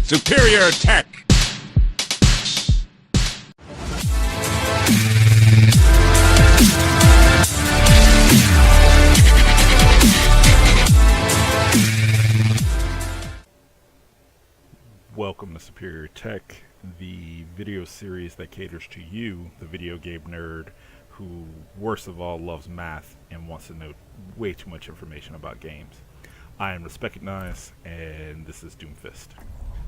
Superior attack! Welcome to Superior Tech, the video series that caters to you, the video game nerd, who worst of all loves math and wants to know way too much information about games. I am Respecugnize, and this is Doomfist.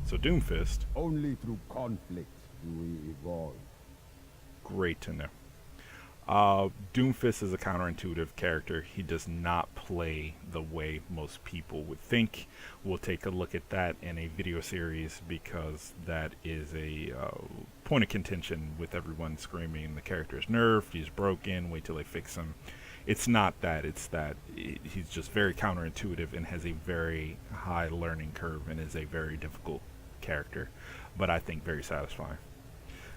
So Doomfist... Only through conflict do we evolve. Great to know. Doomfist is a counterintuitive character. He does not play the way most people would think. We'll take a look at that in a video series because that is a point of contention with everyone screaming the character is nerfed, he's broken, wait till they fix him. It's not that, it's that he's just very counterintuitive and has a very high learning curve and is a very difficult character, but I think very satisfying.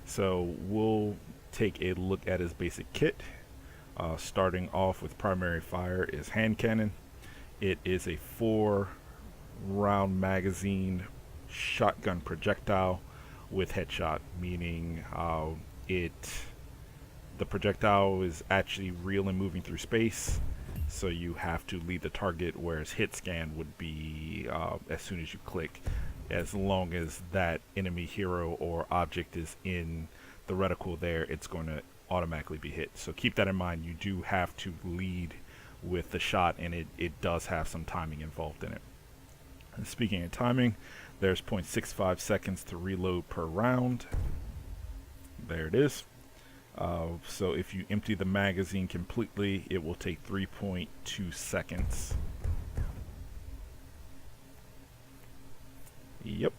So we'll take a look at his basic kit. Starting off with primary fire is hand cannon. It is a 4-round magazine shotgun projectile with headshot, meaning the projectile is actually real and moving through space, so you have to lead the target, whereas hit scan would be as soon as you click, as long as that enemy hero or object is in the reticle there, it's going to automatically be hit. So keep that in mind. You do have to lead with the shot, and it does have some timing involved in it. And speaking of timing, there's 0.65 seconds to reload per round. There it is. So if you empty the magazine completely, it will take 3.2 seconds. Yep.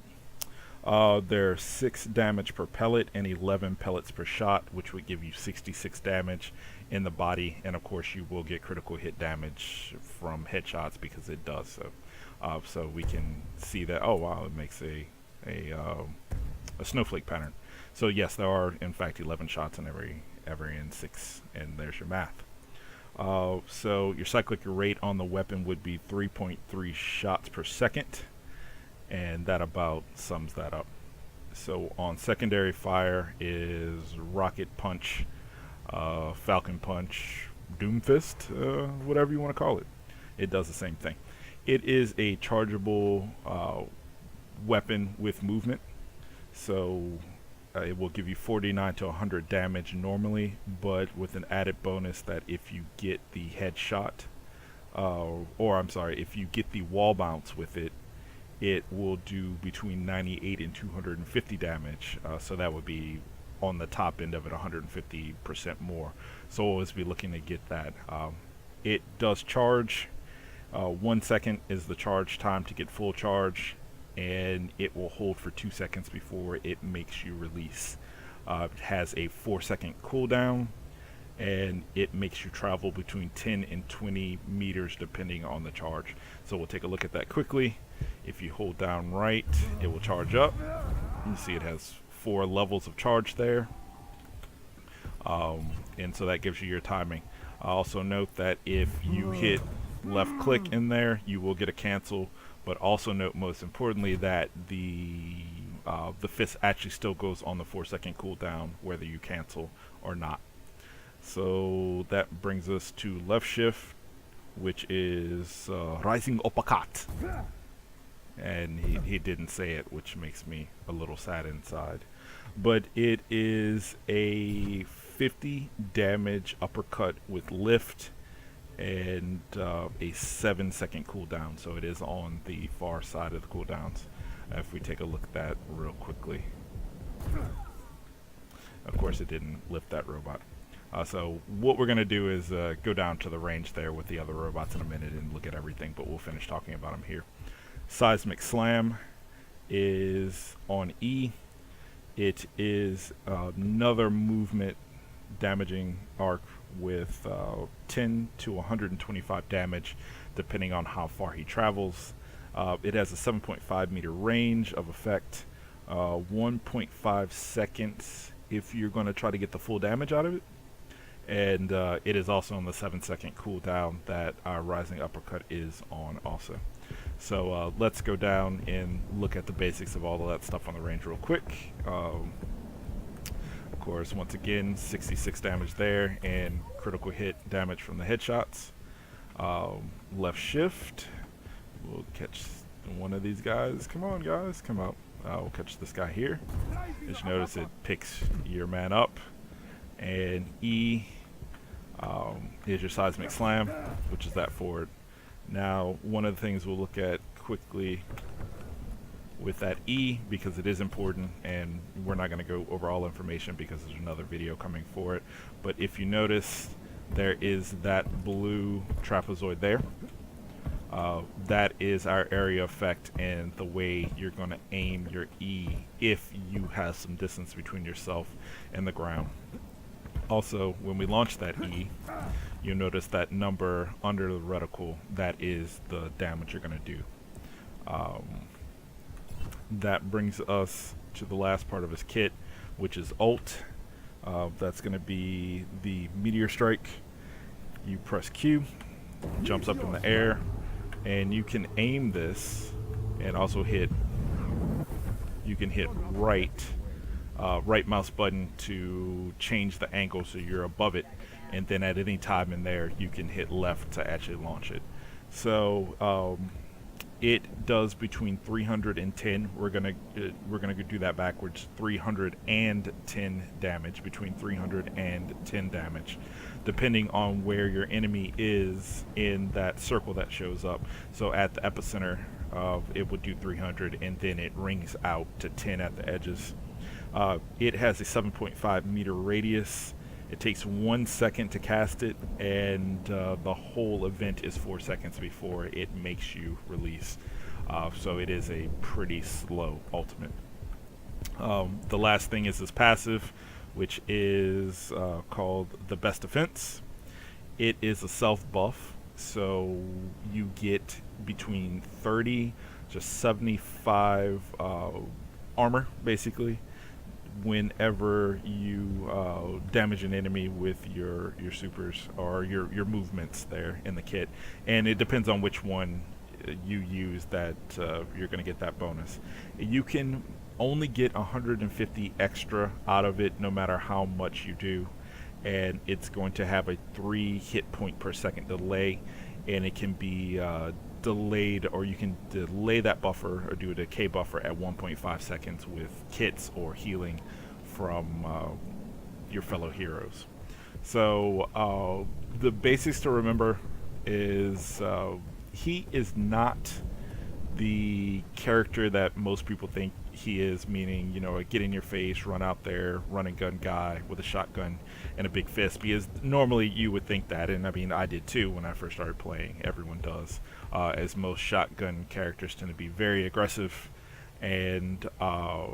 There's 6 damage per pellet and 11 pellets per shot, which would give you 66 damage in the body, and of course you will get critical hit damage from headshots because it does so. So we can see that. Oh wow, it makes a snowflake pattern. So yes, there are in fact 11 shots in every in 6, and there's your math. So your cyclic rate on the weapon would be 3.3 shots per second. And that about sums that up. So on secondary fire is Rocket Punch, Falcon Punch, Doomfist, whatever you want to call it. It does the same thing. It is a chargeable weapon with movement. So it will give you 49 to 100 damage normally, but with an added bonus that if you get the headshot, if you get the wall bounce with it, it will do between 98 and 250 damage, so that would be on the top end of it 150% more. So we'll always be looking to get that. It does charge. 1 second is the charge time to get full charge, and it will hold for 2 seconds before it makes you release. It has a 4-second cooldown, and it makes you travel between 10 and 20 meters depending on the charge. So we'll take a look at that quickly. If you hold down right, it will charge up. You see it has 4 levels of charge there, and so that gives you your timing. Also note that if you hit left click in there, you will get a cancel, but also note most importantly that the fist actually still goes on the 4-second cooldown whether you cancel or not. So that brings us to left shift, which is Rising Uppercut. And he didn't say it, which makes me a little sad inside. But it is a 50 damage uppercut with lift and a 7-second cooldown. So it is on the far side of the cooldowns. If we take a look at that real quickly. Of course it didn't lift that robot. So what we're going to do is go down to the range there with the other robots in a minute and look at everything, but we'll finish talking about them here. Seismic Slam is on E. It is another movement damaging arc with 10 to 125 damage depending on how far he travels. It has a 7.5 meter range of effect, 1.5 seconds if you're going to try to get the full damage out of it. And it is also on the 7-second cooldown that our Rising Uppercut is on also. So let's go down and look at the basics of all of that stuff on the range real quick. Of course, once again, 66 damage there and critical hit damage from the headshots. Left shift, we'll catch one of these guys. Come on, guys, come out. We'll catch this guy here. As you notice, it picks your man up. And E is your seismic slam, which is that forward. Now, one of the things we'll look at quickly with that E, because it is important, and we're not going to go over all information because there's another video coming for it, but if you notice, there is that blue trapezoid there. That is our area effect and the way you're going to aim your E if you have some distance between yourself and the ground. Also, when we launch that E, you'll notice that number under the reticle, that is the damage you're going to do. That brings us to the last part of his kit, which is ult. That's going to be the meteor strike. You press Q, jumps up in the air, and you can aim this and also hit, you can hit right mouse button to change the angle so you're above it, and then at any time in there you can hit left to actually launch it. So it does between 310, we're gonna do that backwards, 310 damage, between 310 damage, depending on where your enemy is in that circle that shows up. So at the epicenter, it would do 300, and then it rings out to 10 at the edges. It has a 7.5 meter radius. It takes 1 second to cast it, and the whole event is 4 seconds before it makes you release. So it is a pretty slow ultimate. The last thing is this passive, which is called the Best Defense. It is a self buff, so you get between 30 to 75 armor, basically, whenever you damage an enemy with your supers or your movements there in the kit. And it depends on which one you use that you're going to get that bonus. You can only get 150 extra out of it no matter how much you do, and it's going to have a 3 hit point per second delay, and it can be delayed, or you can delay that buffer or do a decay buffer at 1.5 seconds with kits or healing from your fellow heroes. So the basics to remember is he is not the character that most people think he is, meaning, you know, a get in your face, run out there, run and gun guy with a shotgun and a big fist, because normally you would think that, and I mean I did too when I first started playing. Everyone does, as most shotgun characters tend to be very aggressive, and a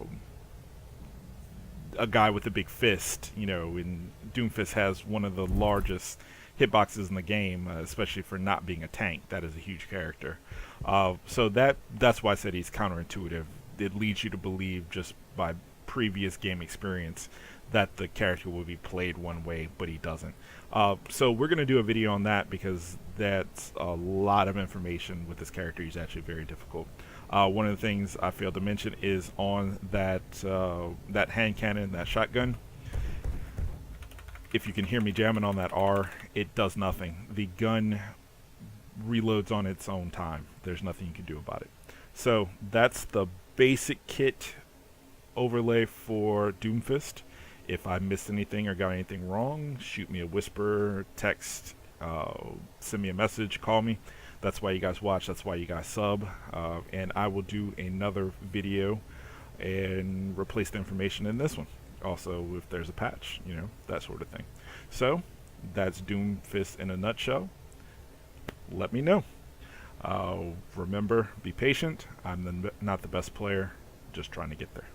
guy with a big fist, you know, and Doomfist has one of the largest hitboxes in the game, especially for not being a tank. That is a huge character. So that's why I said he's counterintuitive. It leads you to believe, just by previous game experience, that the character will be played one way, but he doesn't. So we're going to do a video on that, because that's a lot of information with this character. He's actually very difficult. One of the things I failed to mention is on that that hand cannon, that shotgun. If you can hear me jamming on that R, it does nothing. The gun reloads on its own time. There's nothing you can do about it. So that's the basic kit overlay for Doomfist. If I missed anything or got anything wrong, shoot me a whisper, text, send me a message, call me. That's why you guys watch, that's why you guys sub, and I will do another video and replace the information in this one. Also, if there's a patch, you know, that sort of thing. So that's Doomfist in a nutshell. Let me know. Remember, be patient. I'm not the best player, just trying to get there.